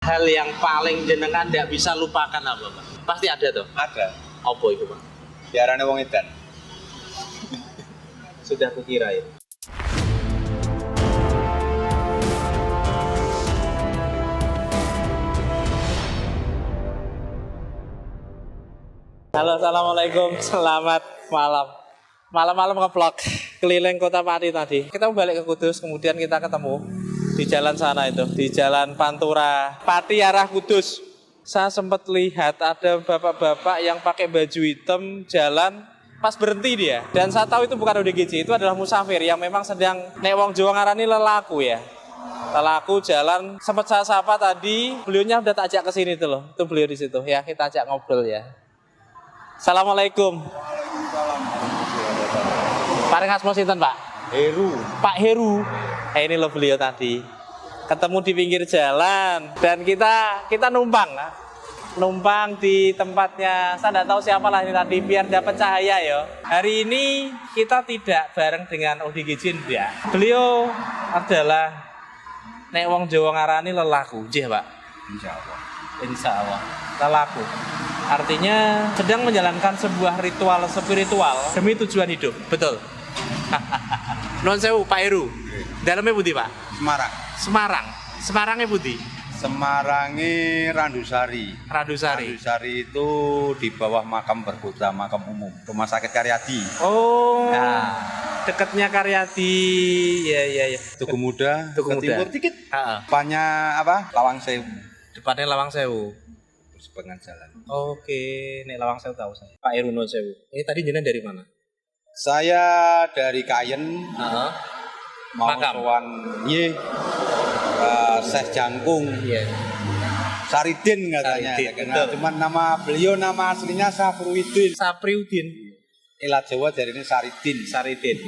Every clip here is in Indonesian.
Hal yang paling jenengan tidak bisa lupakan apa, Pak? Pasti ada tuh. Ada. Apa itu, Pak? Diarani wong edan. Sudah kukira ya. Halo, assalamualaikum, selamat malam. Malam-malam nge-vlog keliling Kota Pati tadi. Kita balik ke Kudus, kemudian kita ketemu di jalan sana itu, di jalan Pantura Pati arah Kudus. Saya sempat lihat ada bapak-bapak yang pakai baju hitam jalan pas berhenti dia. Dan saya tahu itu bukan ODGJ, itu adalah musafir yang memang sedang nek wong Jawa ngarani lelaku ya. Lelaku jalan, sempat saya sapa tadi, beliaunya udah tak ajak ke sini tuh loh. Itu beliau di situ ya, kita ajak ngobrol ya. Assalamualaikum. Pak Rengas mau sinten, Pak? Heru. Pak Heru. Ini loh beliau tadi. Ketemu di pinggir jalan dan kita numpang lah. Numpang di tempatnya, saya tidak tahu siapa lah ini tadi, biar dapat cahaya ya. Hari ini kita tidak bareng dengan ODGJ ya. Beliau adalah nek wong Jawa ngarani lelaku, nggih, Pak. Insyaallah. Insyaallah. Lelaku. Artinya sedang menjalankan sebuah ritual spiritual demi tujuan hidup. Betul. Non sewu Pak Heru. Dalamnya putih, Pak. Semarang. Semarang. Semarangnya putih. Semarangnya Randusari. Randusari. Randusari itu di bawah makam Berkota, makam umum, Rumah Sakit Karyadi. Oh. Nah, dekatnya Karyadi. Ya. Tugu Muda, Tugu ke Muda. timur dikit. Heeh. Depannya apa? Lawang Sewu. Depannya Lawang Sewu. Sepanjang jalan. Oke, nek Lawang Sewu tahu saya. Pak Heru non Sewu. Ini tadi jenengan dari mana? Saya dari Kayen. Heeh. Mau Makam. sowan Syekh Jangkung. Iya. Saridin katanya. Saridin, Kenal. betul. Cuman beliau nama aslinya Safruddin. Sapriudin. Ilat Jawa dari ini Saridin. Saridin.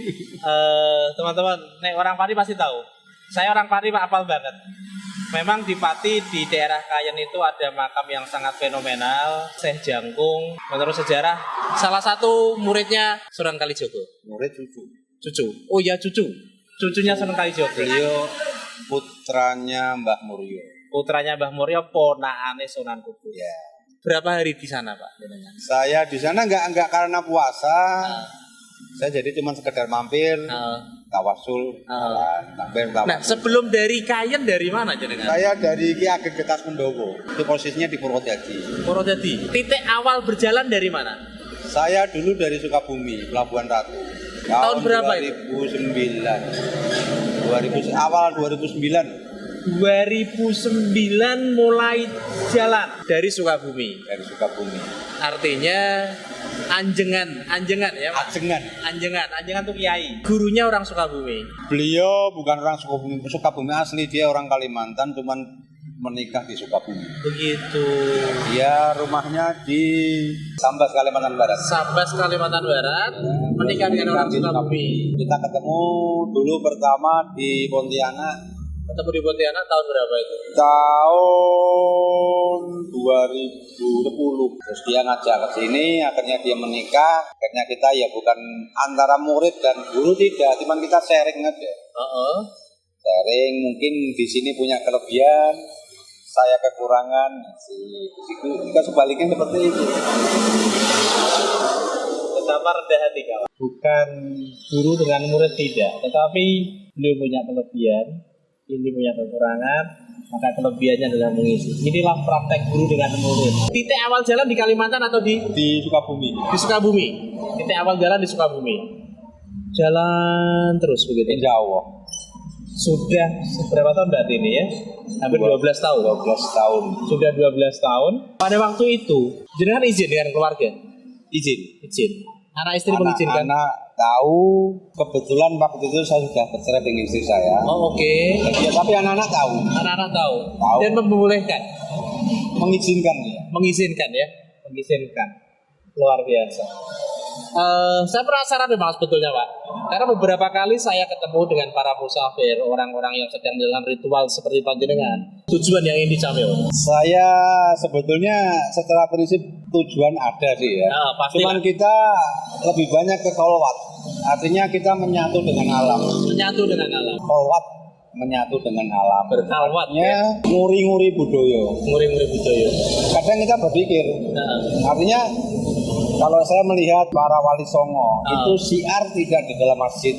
Teman-teman, nek orang Pati pasti tahu. Saya orang Pati Pak, apal banget. Memang di Pati di daerah Kayen itu ada makam yang sangat fenomenal, Syekh Jangkung. Menurut sejarah, salah satu muridnya Sunan Kalijogo. Murid cucu. Cucu. Oh iya, cucu. Cucunya Sunan Kalijogo. Beliau putranya Mbah Muryo. Putranya Mbah Muryo, ponakane Sunan Kudus. Ya. Berapa hari di sana, Pak? Saya di sana enggak karena puasa. Saya jadi cuma sekedar mampir, tawasul, mampir tawasul. Nah, sebelum dari Kayen dari mana jenengan? Saya dari Ki Ageng Getas Pendowo. Itu posisinya di Purwodadi. Purwodadi. Titik awal berjalan dari mana? Saya dulu dari Sukabumi, Pelabuhan Ratu. Tahun berapa itu? 2009. Awal 2009. 2009 mulai jalan dari Sukabumi. Dari Sukabumi. Artinya Anjengan ya, Pak? Anjengan tuh kiai. Gurunya orang Sukabumi. Beliau bukan orang Sukabumi asli, dia orang Kalimantan, cuman menikah di Sukabumi. Begitu. Dia rumahnya di Sambas, Kalimantan Barat. Sambas, Kalimantan Barat, menikah dengan orang Sukabumi. Kita ketemu dulu pertama di Pontianak. Ketemu di Pontianak tahun berapa itu? Tahun 2010. Terus dia ngajak ke sini, akhirnya dia menikah. Akhirnya kita ya bukan antara murid dan guru, tidak, cuman kita sharing aja. Sharing, mungkin di sini punya kelebihan, saya kekurangan. Kita sebaliknya seperti itu. Betapa rendah hati kawan. Bukan guru dengan murid tidak, tetapi beliau punya kelebihan, ini punya kekurangan, maka kelebihannya adalah mengisi. Inilah praktek guru dengan murid. Titik awal jalan di Kalimantan atau di Sukabumi. Di Sukabumi. Titik awal jalan di Sukabumi. Jalan terus begitu. Insya Allah. Sudah seberapa tahun berarti ini ya? Hampir 12 tahun. 12 tahun. Sudah 12 tahun. Pada waktu itu, jenengan izin dengan keluarga? Izin. Anak istri mengizinkan? Anak tahu, kebetulan waktu itu saya sudah bercerai dengan istri saya. Oh, oke. Ya, tapi anak-anak tahu. Anak-anak tahu. Tahu. Dan membolehkan? Mengizinkan ya. Mengizinkan ya? Mengizinkan. Luar biasa. Saya penasaran memang sebetulnya, Pak. Karena beberapa kali saya ketemu dengan para musafir, orang-orang yang sedang menjalankan ritual seperti panjenengan. Tujuan yang ingin dicapai, Pak? Saya sebetulnya secara prinsip tujuan ada sih ya. Pasti, cuman Pak. kita lebih banyak ke kholwat. Artinya kita menyatu dengan alam. Menyatu dengan alam. Kholwat menyatu dengan alam. Berkhalwat ya. Nguri-nguri budaya. Nguri-nguri budaya. Kadang kita berpikir, artinya kalau saya melihat para wali songo itu syiar tidak di dalam masjid,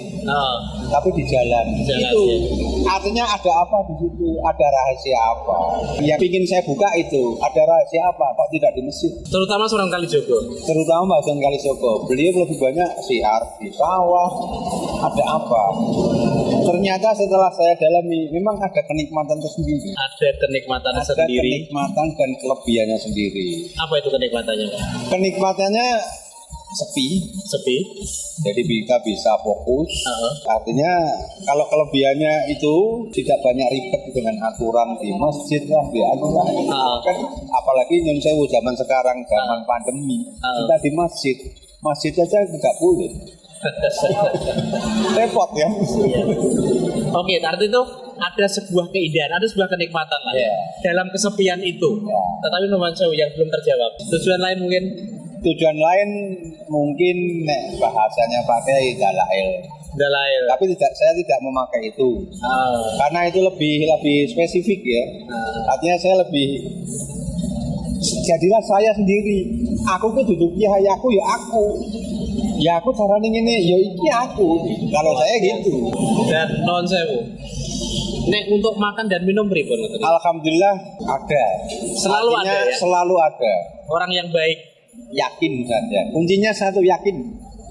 tapi di jalan. Itu ya. Artinya ada apa di situ? Ada rahasia apa? Yang ingin saya buka itu ada rahasia apa? Kok tidak di masjid? Terutama Sunan Kalijogo. Terutama Mbak Sunan Kalijogo. Beliau lebih banyak syiar di sawah. Ada apa? Ternyata setelah saya dalami, memang ada kenikmatan tersendiri. Ada kenikmatan ada sendiri. Kenikmatan dan kelebihannya sendiri. Apa itu kenikmatannya? Kenikmatannya sepi, jadi kita bisa fokus. Artinya kalau kelebihannya itu tidak banyak ribet dengan aturan di masjid lah, di aturan. Kan apalagi Nyun Sewu zaman sekarang, zaman pandemi, kita di masjid aja nggak boleh. Repot ya. Oke, arti itu ada sebuah keindahan, ada sebuah kenikmatan lah dalam kesepian itu. Tetapi Nuwun Sewu yang belum terjawab. Tujuan lain mungkin? Tujuan lain mungkin bahasanya pakai dalail. Tapi saya tidak memakai itu. Karena itu lebih spesifik ya. Artinya saya lebih jadilah saya sendiri. Aku ke duduk ya aku ya aku. Ya aku caranya ini ya iki aku. Kalau saya gitu. Dan Nuwun Sewu. Nek untuk makan dan minum pripun? Alhamdulillah ada. Selalu artinya, ada ya? Selalu ada. Orang yang baik. Yakin saja. Kuncinya satu, yakin.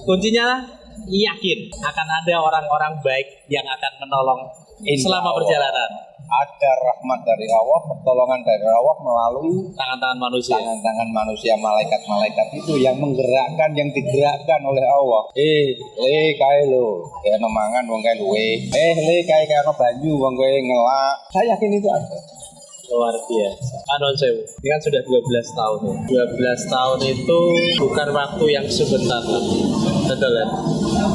Kuncinya yakin akan ada orang-orang baik yang akan menolong selama perjalanan. Ada rahmat dari Allah, pertolongan dari Allah melalui tangan-tangan manusia. Tangan-tangan manusia, malaikat-malaikat itu yang menggerakkan, yang digerakkan oleh Allah. Le kae lo, kayak nemangan wong kae luwe. Le kae ono banyu wong kae ngelak. Saya yakin itu ada. Luar biasa. Nuwun Sewu. Ini kan sudah 12 tahun. 12 tahun itu bukan waktu yang sebentar. Betul kan?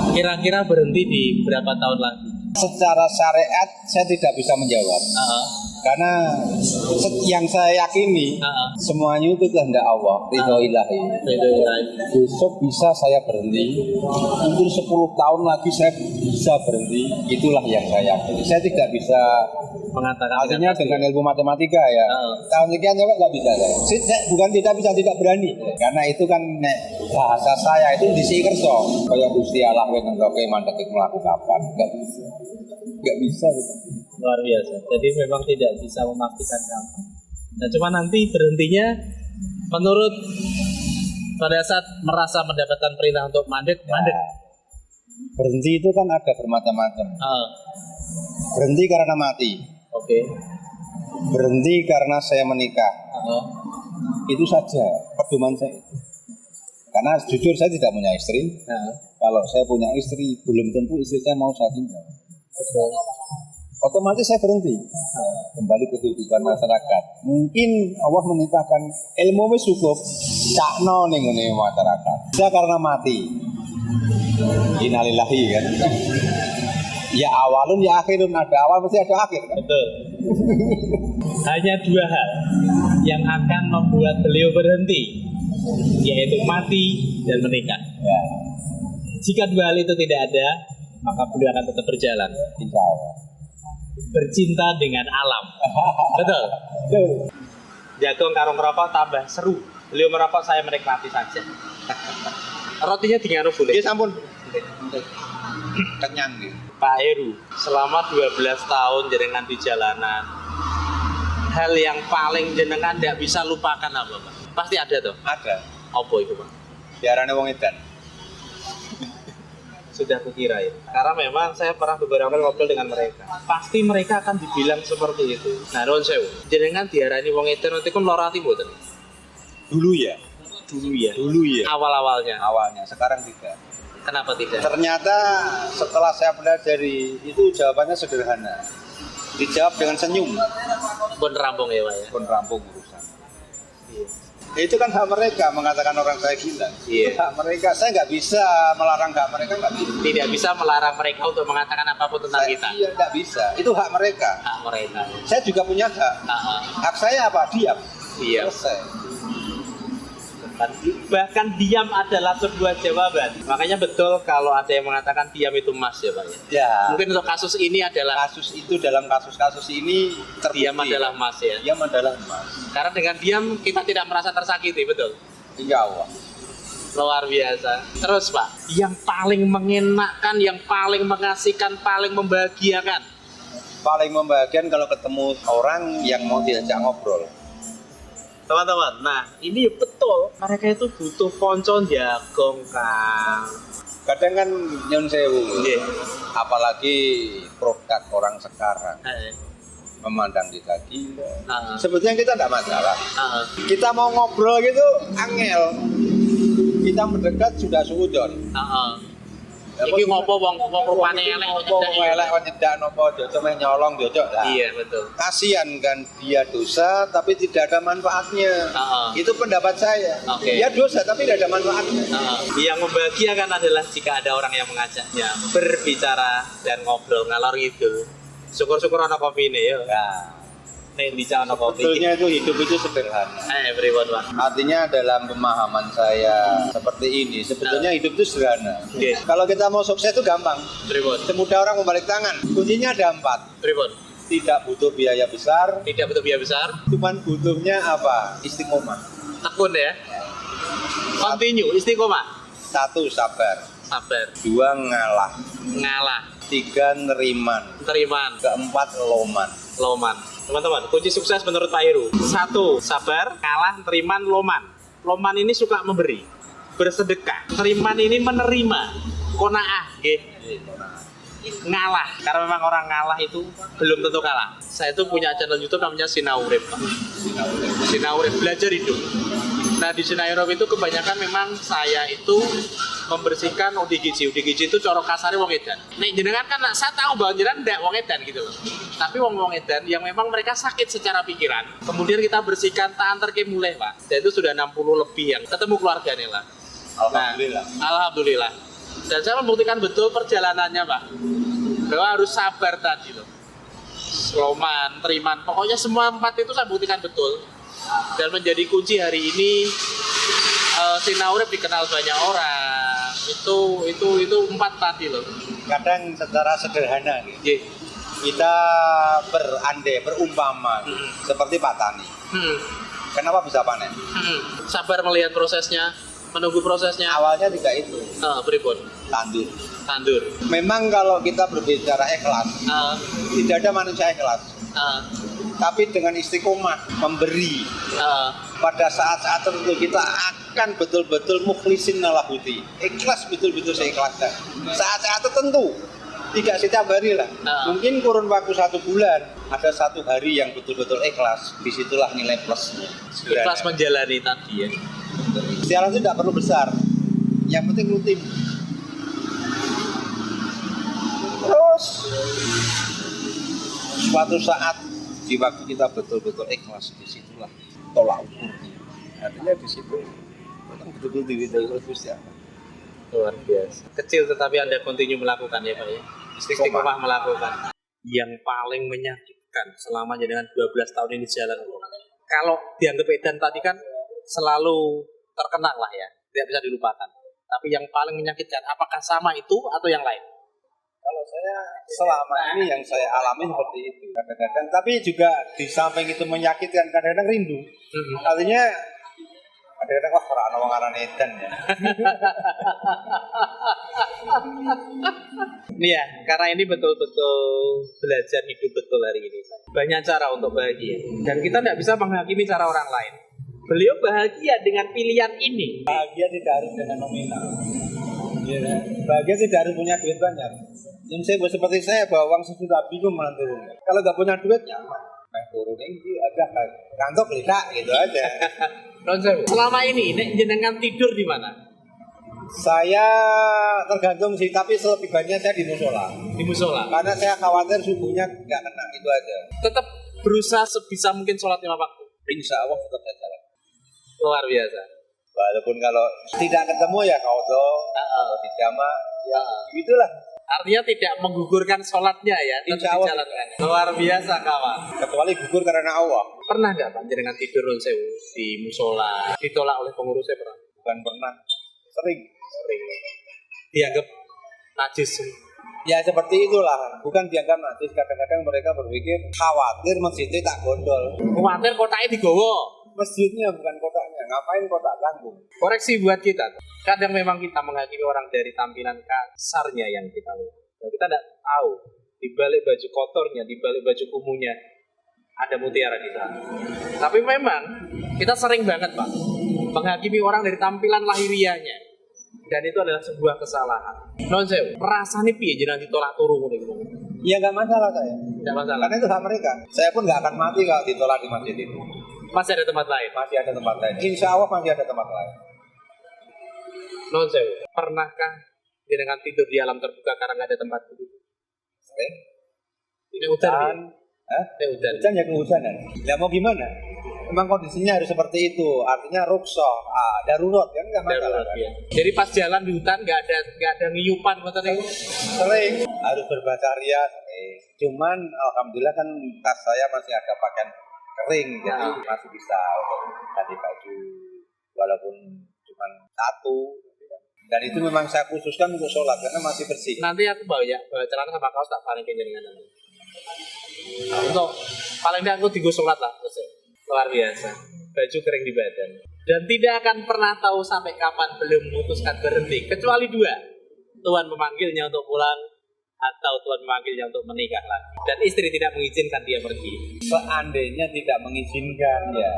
Kira-kira berhenti di berapa tahun lagi? Secara syariat saya tidak bisa menjawab. Karena yang saya yakini semuanya itu kehendak Allah, ridho ilahi. Besok bisa saya berhenti, mungkin 10 tahun lagi saya bisa berhenti. Itulah yang saya yakini. Saya tidak bisa mengatakan. Artinya dengan ilmu matematika ya. Tahun sekian sampai nggak bisa saya. Bukan tidak bisa, tidak berani. Karena itu kan bahasa saya itu disi kerso. Kayak Gusti Allah wenentoke mandek melakukan kapan? Nggak bisa. Luar biasa. Jadi memang tidak bisa memastikan kapan. Nah, cuma nanti berhentinya menurut pada saat merasa mendapatkan perintah untuk mandek. Berhenti itu kan ada bermacam-macam. Berhenti karena mati. Oke. Berhenti karena saya menikah. Itu saja pedoman saya. Karena jujur saya tidak punya istri. Kalau saya punya istri, belum tentu istri saya mau saya tinggal. Otomatis saya berhenti. Kembali ke kehidupan masyarakat. Mungkin Allah menitahkan ilmu wis cukup cakno ning ngene masyarakat. Bisa karena mati. Innalillahi kan. Ya awalun ya akhirun, ada awal mesti ada akhir kan? Betul. Hanya dua hal yang akan membuat beliau berhenti, yaitu mati dan menikah. Jika dua hal itu tidak ada, maka beliau akan tetap berjalan. Insya Allah. Bercinta dengan alam. Betul. Jagung karo merokok tambah seru. Beliau merokok, saya menikmati saja. Rotinya tinggal boleh. Ya sampun. Kenyang gitu. Pak Heru, selama 12 tahun jenengan di jalanan, hal yang paling jenengan tidak bisa lupakan apa, Pak? Pasti ada tuh? Ada. Apa itu, Pak? Diarani wong edan. Sudah kukira ya. Karena memang saya pernah beberapa kali ngobrol dengan mereka. Pasti mereka akan dibilang seperti itu. Nah, Nuwun Sewu, jenengan diarani wong edan nanti kan lara ati mboten? Dulu ya. Awal-awalnya. Awalnya, sekarang tidak. Kenapa tidak? Ternyata setelah saya pelajari itu jawabannya sederhana. Dijawab dengan senyum. Pun rampung ya, Pak ya. Pun rampung urusan. Itu kan hak mereka mengatakan orang saya gila. Hak mereka. Saya nggak bisa melarang hak mereka, nggak bisa. Tidak bisa melarang mereka untuk mengatakan apapun tentang kita. Iya, nggak bisa. Itu hak mereka. Hak mereka. Saya juga punya hak. Hak saya apa? Diam. Iya. Selesai. Bahkan diam adalah sebuah jawaban. Makanya betul kalau ada yang mengatakan diam itu emas ya Pak ya. Ya. Mungkin untuk kasus ini adalah Kasus itu dalam kasus-kasus ini terbukti. diam adalah emas ya. Diam adalah emas. Karena dengan diam kita tidak merasa tersakiti, betul? Insya Allah. Luar biasa. Terus Pak, yang paling mengenakan, yang paling mengasihkan, paling membahagiakan. Paling membahagiakan kalau ketemu orang yang mau diajak ngobrol. Teman-teman, nah ini betul. Mereka itu butuh konco jagong Kang. Kadang kan nyun sewu, Nggih. apalagi produk orang sekarang Heeh. memandang kita gila. Heeh. Sebetulnya kita tidak masalah. Heeh. Kita mau ngobrol gitu, angel. Kita mendekat sudah suudon. Heeh. Iki ngopo wong rupane elek Ngopo elek kok nyedak nopo jojo meh nyolong jojo lah. Iya, betul. Kasihan kan dia dosa tapi tidak ada manfaatnya. Itu pendapat saya. Oke. Dia dosa tapi tidak ada manfaatnya. Yang membahagiakan adalah jika ada orang yang mengajaknya berbicara dan ngobrol ngalor itu. Syukur-syukur ana kopi ini ya. Nah, Nek bisa ana kopi. sebetulnya itu hidup itu sederhana. Pripun, Pak? Artinya dalam pemahaman saya seperti ini, sebetulnya hidup itu sederhana. Oke. Kalau kita mau sukses itu gampang. Pripun? Semudah orang membalik tangan. Kuncinya ada 4. Pripun? Tidak butuh biaya besar, Tidak butuh biaya besar, cuman butuhnya apa? Istiqomah. tekun ya. Continue, istiqomah. 1, sabar. Sabar, 2, ngalah. ngalah, 3, neriman. teriman, 4, loman. loman. Teman-teman, kunci sukses menurut Pak Heru. 1, sabar, ngalah, teriman, loman. Loman ini suka memberi, bersedekah. Teriman ini menerima, konaah, nggih. Ngalah, karena memang orang ngalah itu belum tentu kalah. Saya itu punya channel YouTube namanya Sinaurip, Pak. Sinaurip, belajar hidup. Nah di Sinaurip itu kebanyakan memang saya itu membersihkan ODGJ. ODGJ itu coro kasarnya wong edan. Nek jenengan kan saya tahu bahwa jenengan ndak wong edan gitu loh. Tapi wong edan yang memang mereka sakit secara pikiran. Kemudian kita bersihkan tahan terke mulai Pak. Dan itu sudah 60 lebih yang ketemu keluarganya lah. Alhamdulillah. Nah, alhamdulillah. Dan saya membuktikan betul perjalanannya Pak. Bahwa harus sabar tadi loh. Loman, teriman, pokoknya semua 4 itu saya buktikan betul. Dan menjadi kunci hari ini Sinaurip dikenal banyak orang. Itu 4 tadi loh. Kadang secara sederhana nih, Ye. kita berandai, berumpama seperti Pak Tani. Kenapa bisa panen? Sabar melihat prosesnya, menunggu prosesnya. Awalnya tidak itu, Pripun, tandur. tandur. Memang kalau kita berbicara ikhlas, tidak ada manusia ikhlas. Tapi dengan istiqomah memberi pada saat-saat tertentu kita akan betul-betul mukhlisin nalahuti, ikhlas betul-betul seikhlasnya. Saat-saat tertentu tidak setiap hari lah. Mungkin kurun waktu 1 bulan ada 1 hari yang betul-betul ikhlas. Disitulah nilai plusnya. Ikhlas menjalani tadi ya. Ikhtiar itu tidak perlu besar, yang penting rutin. Terus suatu saat di waktu kita betul-betul ikhlas, disitulah tolak ukurnya. Artinya di situ memang betul-betul diridhoi oleh Gusti Allah. Luar biasa. Kecil tetapi Anda continue melakukan ya Pak ya. Istiqomah melakukan. Yang paling menyakitkan selama dengan 12 tahun ini jalan. Kalau dianggap edan tadi kan selalu terkena lah ya, tidak bisa dilupakan. Tapi yang paling menyakitkan, apakah sama itu atau yang lain? Kalau saya selama ini yang saya alami seperti itu kadang-kadang, tapi juga di samping itu menyakitkan kadang-kadang rindu. Artinya kadang-kadang wah ora ana wong arane edan ya. Iya, karena ini betul-betul belajar hidup betul hari ini. Banyak cara untuk bahagia, dan kita tidak bisa menghakimi cara orang lain. Beliau bahagia dengan pilihan ini. Bahagia tidak harus dengan nominal. Ya, bahagia tidak harus punya duit banyak. Yang saya buat seperti saya bawa uang sejuta bingung mana turunnya. Kalau nggak punya duit nyaman. Turun ini ada kantor lidah gitu aja. Selama ini, nek jenengan tidur di mana? Saya tergantung sih, tapi selebih banyak saya di musola. Di musola. Karena saya khawatir subuhnya nggak kena, itu aja. Tetap berusaha sebisa mungkin sholat 5 waktu. Insya Allah tetap saya jalan. Luar biasa. Walaupun kalau tidak ketemu ya kaudo, kalau di jamaah, ya itulah. Artinya tidak menggugurkan sholatnya ya, tetap Insya Allah. dijalankan. Luar biasa kawan. Kecuali gugur karena Allah. Pernah nggak Pak jenengan tidur nun sewu di musola, ditolak oleh pengurusnya pernah? Bukan pernah, sering. Sering. Dianggap najis. Ya seperti itulah, bukan dianggap najis. Kadang-kadang mereka berpikir khawatir masjidnya tak gondol. Khawatir kotaknya digowo. Masjidnya bukan kotaknya, ngapain kotak tanggung? Koreksi buat kita. Kadang memang kita menghakimi orang dari tampilan kasarnya yang kita lihat. Dan kita tidak tahu di balik baju kotornya, di balik baju kumuhnya ada mutiara di sana. Tapi memang kita sering banget Pak menghakimi orang dari tampilan lahiriahnya. Dan itu adalah sebuah kesalahan. Non sewu, rasanya piye jenengan ditolak turu ngono iku? Ya nggak masalah saya. Tidak masalah. Karena itu hak mereka. Saya pun nggak akan mati kalau ditolak di masjid itu. Masih ada tempat lain. Masih ada tempat lain. Insya Allah masih ada tempat lain. Non sewu, pernahkah jenengan tidur di alam terbuka karena nggak ada tempat tidur? Sering. Ini hujan. Dan, Ini hujan. hujan ya kehujanan. Ya mau gimana? Memang kondisinya harus seperti itu. Artinya ruksoh, darurat kan nggak masalah. Darurat, Kan? ya. Jadi pas jalan di hutan nggak ada ngiyupan ngoten niku. Sering harus berbahasa Arya. Cuman alhamdulillah kan tas saya masih ada pakaian kering, jadi masih bisa untuk ganti baju walaupun cuma satu. Dan itu memang saya khususkan untuk sholat karena masih bersih. Nanti aku bawa celana sama kaos tak paling jenengan. Nah, untuk paling tidak aku digo sholat lah selesai. Luar biasa. Baju kering di badan. Dan tidak akan pernah tahu sampai kapan belum memutuskan berhenti. Kecuali dua. Tuhan memanggilnya untuk pulang atau Tuhan memanggilnya untuk menikah lagi. Dan istri tidak mengizinkan dia pergi. Seandainya tidak mengizinkan ya,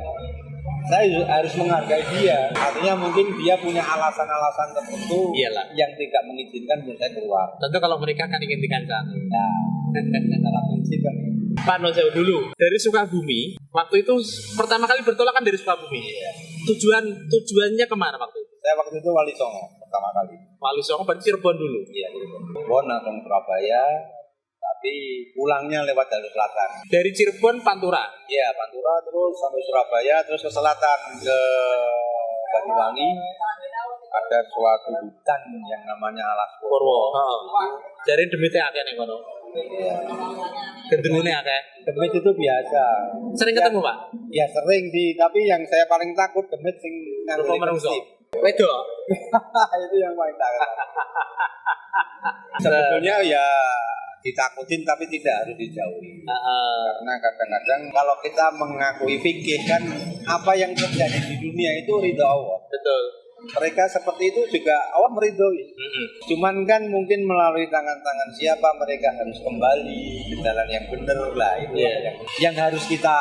saya harus menghargai dia. Artinya mungkin dia punya alasan-alasan tertentu. Iyalah. Yang tidak mengizinkan biar saya keluar. Tentu kalau mereka kan ingin dikancani. Nah, secara prinsip kan. Pak Nozel dulu dari Sukabumi. Waktu itu pertama kali bertolak kan dari Sukabumi. Tujuannya kemana waktu itu? Saya waktu itu Wali Songo pertama kali. Wali Songo berarti Cirebon dulu. Iya, Cirebon langsung Surabaya, tapi pulangnya lewat jalur selatan. Dari Cirebon Pantura. Iya, Pantura terus sampai Surabaya, terus ke selatan ke Banyuwangi. Ada suatu hutan yang namanya Alas Purwo. Jadi demitnya akeh ning kono. Iya. Gendrune akeh. Demit itu biasa. Sering ketemu, Pak? Ya sering sih, tapi yang saya paling takut demit sing Rupa nganggo menungso. lipstick. Wedok. Itu yang paling takut. Sebetulnya ya ditakutin tapi tidak harus dijauhi. Karena kadang-kadang kalau kita mengakui fikih kan apa yang terjadi di dunia itu ridha Allah. Betul. Mereka seperti itu juga Allah meridhoi. Cuman kan mungkin melalui tangan-tangan siapa mereka harus kembali ke jalan yang benar lah itu yang harus kita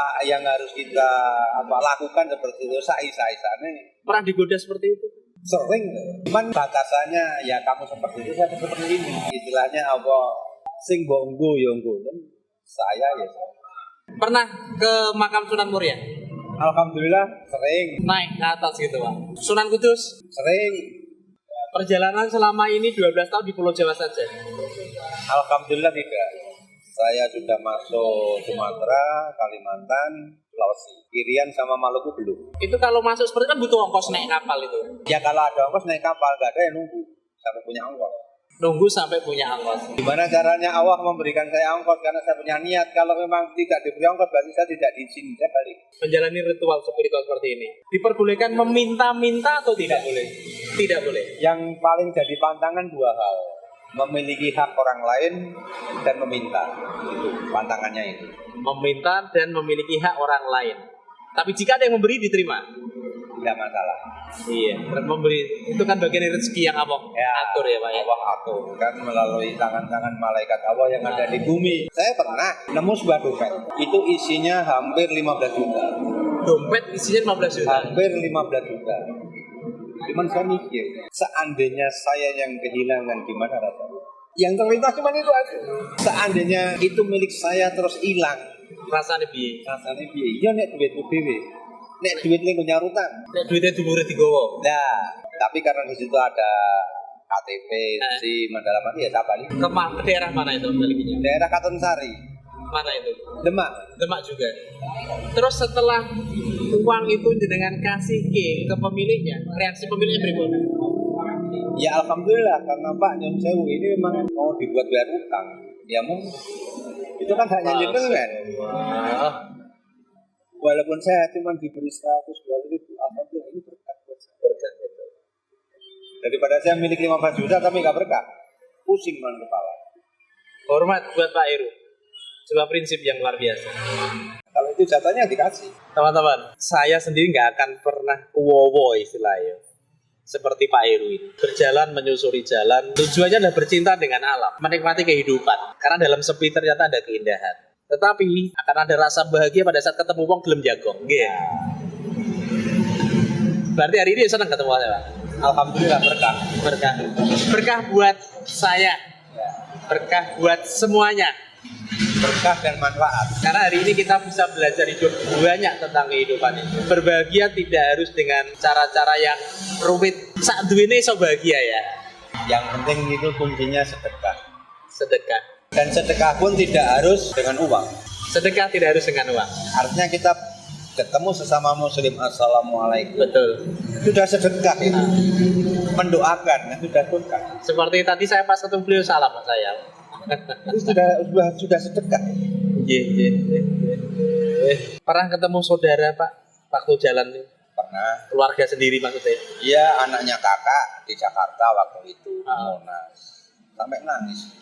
lakukan seperti itu sai-sai-sai. Pernah digoda seperti itu? Sering. Cuman batasannya ya kamu seperti itu saya seperti ini. Istilahnya apa sing mbok nggo ya nggo. Saya ya. Pernah ke makam Sunan Muria? Alhamdulillah sering. Naik ke atas gitu, Pak. Sunan Kudus? Sering. Perjalanan selama ini 12 tahun di Pulau Jawa saja? Alhamdulillah tidak. Saya sudah masuk Sumatera, Kalimantan, Sulawesi. Irian sama Maluku belum. Itu kalau masuk seperti kan butuh ongkos naik kapal itu? Ya kalau ada ongkos naik kapal, nggak ada yang nunggu sampai punya ongkos. Nunggu sampai punya ongkos. Gimana caranya Allah memberikan saya ongkos karena saya punya niat. Kalau memang tidak diberi ongkos berarti saya tidak diizinkan, saya balik. Menjalani ritual spiritual seperti ini diperbolehkan meminta-minta atau tidak boleh? Tidak boleh. Yang paling jadi pantangan dua hal, memiliki hak orang lain dan meminta. Itu pantangannya itu. Meminta dan memiliki hak orang lain. Tapi jika ada yang memberi diterima. Tidak masalah. Iya, dan memberi itu kan bagian dari rezeki yang Allah atur ya Pak ya. Allah atur kan melalui tangan-tangan malaikat Allah yang ada di bumi. Saya pernah nemu sebuah dompet. Itu isinya hampir 15 juta. Dompet isinya 15 juta. Hampir 15 juta. Cuman saya mikir, seandainya saya yang kehilangan gimana rasanya? Yang terlintas cuma itu aja. Seandainya itu milik saya terus hilang, Rasanya piye? rasanya piye? Ya nek duitku dhewe. Nek duit ning nyarutan. Nek duitnya diburu digowo. Nah, tapi karena di situ ada KTP, si Mandala Mati ya tak balik. Ke daerah mana itu miliknya? Daerah Katonsari. Mana itu? Demak. Demak juga. Terus setelah uang itu dengan kasih ke pemiliknya, reaksi pemiliknya bagaimana? Ya alhamdulillah karena Pak Nyon Sewu ini memang mau dibuat bayar utang. Ya mungkin itu kan haknya jenengan. Walaupun saya cuma diberi 120 ribu, alhamdulillah ini berkah buat saya. Berkah itu. Daripada saya milik 15 juta tapi nggak berkah, pusing dengan kepala. Hormat buat Pak Heru. Sebuah prinsip yang luar biasa. Kalau itu jatahnya dikasih. Teman-teman, saya sendiri nggak akan pernah kuwowo istilahnya. Seperti Pak Heru ini. Berjalan menyusuri jalan. Tujuannya adalah bercinta dengan alam. Menikmati kehidupan. Karena dalam sepi ternyata ada keindahan. Tetapi akan ada rasa bahagia pada saat ketemu wong gelem jagong. Gitu. Berarti hari ini senang ketemu saya, Pak? Alhamdulillah berkah. Berkah. Berkah buat saya. Berkah buat semuanya. Berkah dan manfaat. Karena hari ini kita bisa belajar hidup banyak tentang kehidupan ini. Berbahagia tidak harus dengan cara-cara yang rumit. Saat duitnya iso bahagia ya. Yang penting itu kuncinya sedekah. Sedekah. Dan sedekah pun tidak harus dengan uang. Sedekah tidak harus dengan uang. Artinya kita ketemu sesama muslim, assalamualaikum. Betul. Sudah sedekah itu. Mendoakan, sudah sedekah. Seperti tadi saya pas ketemu beliau salam sama saya. Itu sudah sedekah. Pernah ketemu saudara Pak waktu jalan nih? Pernah. Keluarga sendiri maksudnya? Iya, anaknya kakak di Jakarta waktu itu. Monas. Sampai nangis.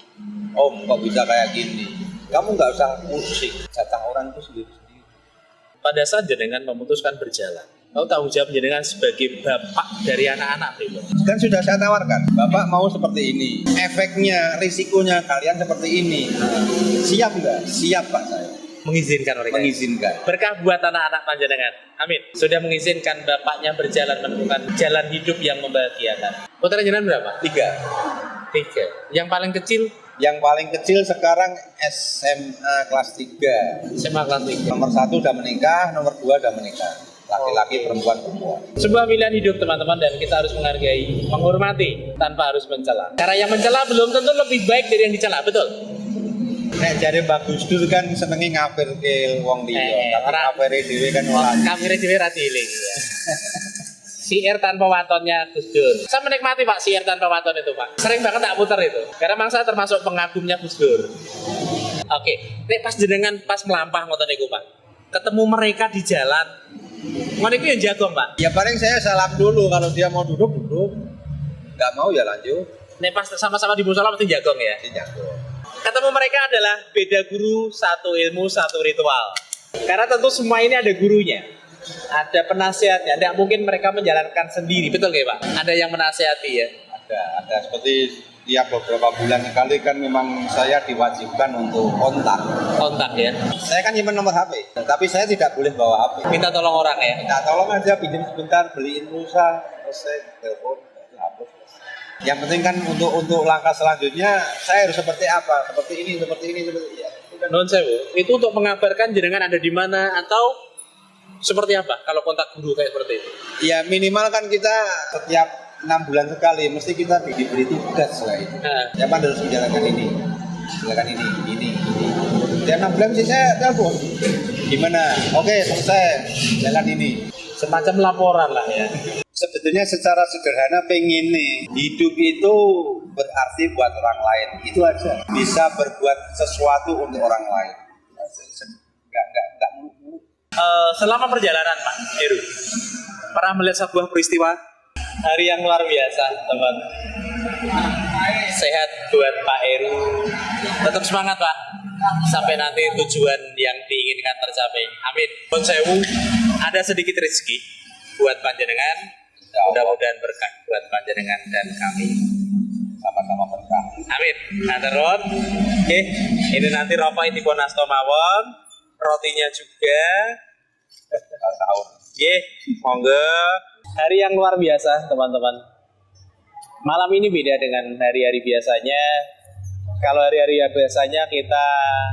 Om, kok bisa kayak gini? Kamu nggak usah musik. Jatah orang itu sendiri-sendiri. Pada saat jenengan memutuskan berjalan, tahu tanggung jawab jenengan sebagai bapak dari anak-anak itu. Kan sudah saya tawarkan, Bapak mau seperti ini. Efeknya, risikonya kalian seperti ini. Siap nggak? Siap Pak saya. Mengizinkan mereka. Mengizinkan. Berkah buat anak-anak panjenengan. Amin. Sudah mengizinkan bapaknya berjalan menemukan jalan hidup yang membahagiakan. Putra jenengan berapa? 3. Yang paling kecil? Yang paling kecil sekarang SMA kelas 3. SMA kelas 3. Nomor 1 udah menikah, nomor 2 udah menikah. Laki-laki, perempuan. Sebuah pilihan hidup teman-teman dan kita harus menghargai, menghormati tanpa harus mencela. Karena yang mencela belum tentu lebih baik dari yang dicela, betul? Nek jare Mbak Gus Dur kan senengi ngafirke wong liya, tapi ngafire dhewe kan ora. Ngafire dhewe ra diiling ya. Siir tanpa watonnya Gus Dur. Saya menikmati Pak siir tanpa waton itu Pak. Sering banget tak putar itu. Karena memang saya termasuk pengagumnya Gus Dur. Oke, nek pas jenengan pas melampah ngoten niku Pak. Ketemu mereka di jalan. Ngono iku ya jagong Pak. Ya paling saya salam dulu, kalau dia mau duduk. Enggak mau ya lanjut. Nek pas sama-sama di musola mesti jagong ya. Si jago. Ketemu mereka adalah beda guru, satu ilmu, satu ritual. Karena tentu semua ini ada gurunya. Ada penasihatnya, tidak mungkin mereka menjalankan sendiri, betul nggak Pak? Ada yang menasihati ya? Ada seperti tiap beberapa bulan sekali kan memang saya diwajibkan untuk kontak ya? Saya kan nyimpen nomor HP, tapi saya tidak boleh bawa HP. Minta tolong orang ya? Minta tolong aja, pinjam sebentar, beliin pulsa, terus saya telepon, hapus. Yang penting kan untuk langkah selanjutnya saya harus seperti apa, seperti ini ya. Non sewu, itu untuk mengabarkan jenengan ada di mana atau seperti apa kalau kontak guru kayak seperti itu? Ya minimal kan kita setiap 6 bulan sekali mesti kita diberi tugas lah itu. Ya kan harus menjalankan ini. Tiap 6 bulan sih saya telepon. Gimana? Oke, selesai. Jalan ini. Semacam laporan lah ya. Sebetulnya secara sederhana pengen nih hidup itu berarti buat orang lain. Itu aja. Bisa berbuat sesuatu untuk orang lain. Enggak muluk-muluk. Selama perjalanan Pak Heru, pernah melihat sebuah peristiwa hari yang luar biasa, teman. Sehat buat Pak Heru. Tetap semangat Pak. Sampai nanti tujuan yang diinginkan tercapai. Amin. Pun sewu, ada sedikit rezeki buat panjenengan. Mudah-mudahan berkah buat panjenengan dan kami. Sama-sama berkah. Amin. Haturun. Oke, ini nanti rokok dipun asta mawon, rotinya juga. Sahur. Monggo. Hari yang luar biasa, teman-teman. Malam ini beda dengan hari-hari biasanya. Kalau hari-hari biasanya kita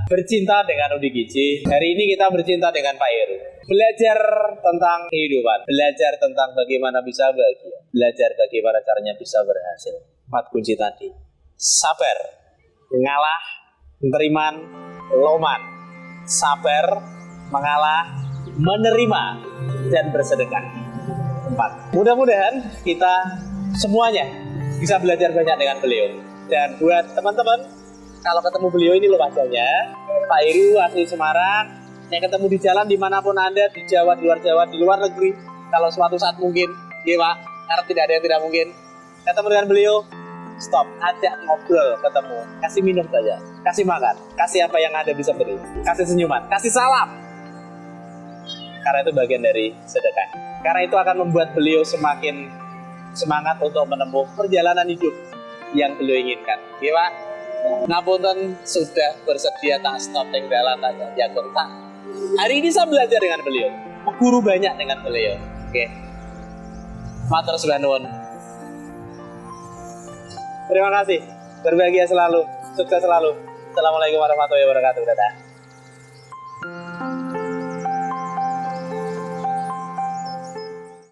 bercinta dengan Udi Gizi, hari ini kita bercinta dengan Pak Heru. Belajar tentang kehidupan, belajar tentang bagaimana bisa bahagia, belajar bagaimana caranya bisa berhasil. 4 kunci tadi. Sabar, ngalah, teriman, loman. Sabar, mengalah, menerima, dan bersedekah. 4. Mudah-mudahan kita semuanya bisa belajar banyak dengan beliau. Dan buat teman-teman, kalau ketemu beliau ini loh wajahnya, Pak Heru asli Semarang, yang ketemu di jalan dimanapun Anda, di Jawa, di luar negeri, kalau suatu saat mungkin, ya Pak, karena tidak ada yang tidak mungkin, ketemu dengan beliau, stop, ajak ngobrol, ketemu, kasih minum saja, kasih makan, kasih apa yang Anda bisa beri, kasih senyuman, kasih salam. Karena itu bagian dari sedekah. Karena itu akan membuat beliau semakin semangat untuk menempuh perjalanan hidup yang beliau inginkan. Ya Pak, ngapunten sudah bersedia tak stop yang dalam tanya ya tak. Hari ini saya belajar dengan beliau, guru banyak dengan beliau. Oke, matur sudah nuwun. Terima kasih, berbahagia selalu, sukses selalu. Assalamualaikum warahmatullahi wabarakatuh. Dadah.